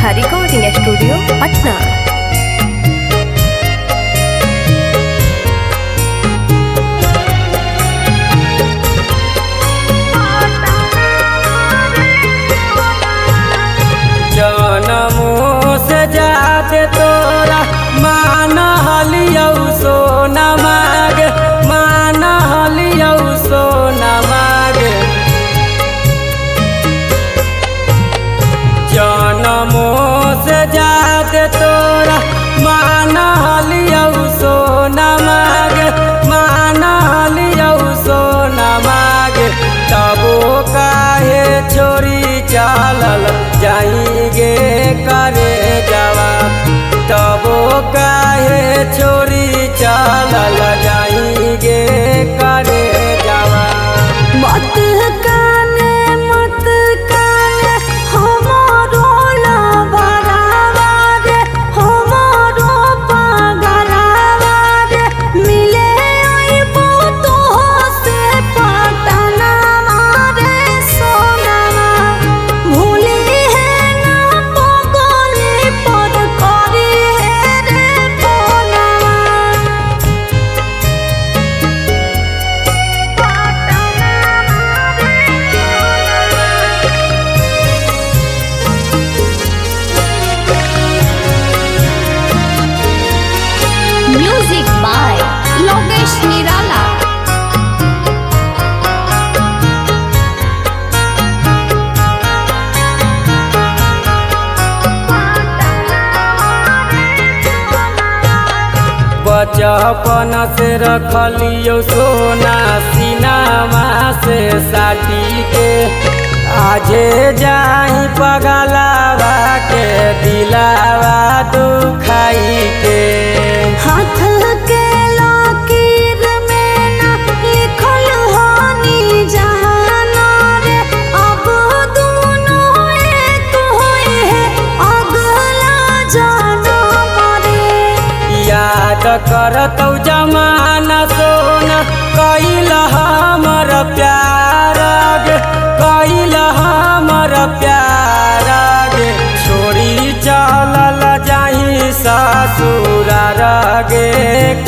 रेखा recording studio Patna. जनमों से जाते तोरा मान हलियौ सोना माग, मान हलियौ सोना माग। जनमों से जाते तोरा मान हलियौ सोना माग, मान हलियौ सोना माग। तबो काहे छोरी चलल जाइगे करे जवाब, तबो काहे छोरी चलल जाइगे करे जवाब। मत काने हमारो लबरावा रे, हमारो पगलावा रे। मिले आइबो तोहसे पटनावा रे सोनावा। भूली है ना पगली पर करी है रे फोनावा। म्यूजिक बाय लोकेश निराला। बचपन से रखलियो सोना सीनामा से साटी के, आजे जाही पगलावा के दिलावा दुखाई के। हाथ के लकीर में ना लिखल हानि जाना रे। अब दोनों एक होए है अगला जन्म रे। याद करतौ जमाना सोना कैल हमर प्यार गे, कैल हमर प्यार गे। छोड़ी चलल जाही ससुरार गे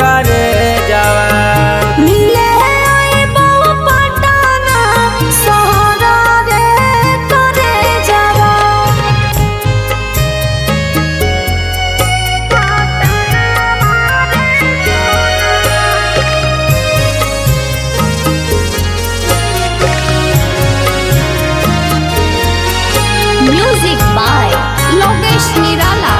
करे जवान। मिले आइबो पटना शहर रे करे जवान। म्यूजिक बाय लोकेश निराला।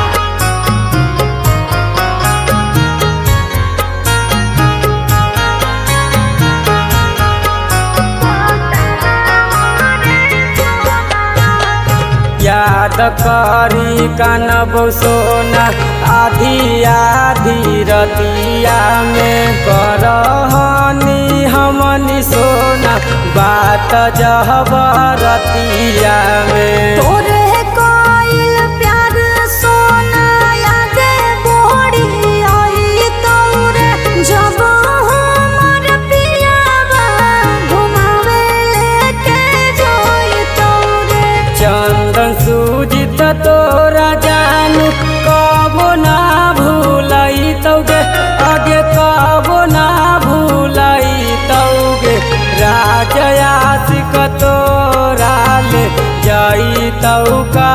याद करी कानबो सोना आधी आधी रतिया में। करहनी हमनी सोना बात जहबरतिया में। तोरे कोइल प्यार सोना यादे बोड़ी आई तोरे। जब हमर पियावा घुमावे लेके जोई तोरे। चंदन सूजित तोरा जानू कबो ना भूलई तौगे, आगे कबो ना भूलई तौगे। राज आशिक तोरा ले जाई तौ का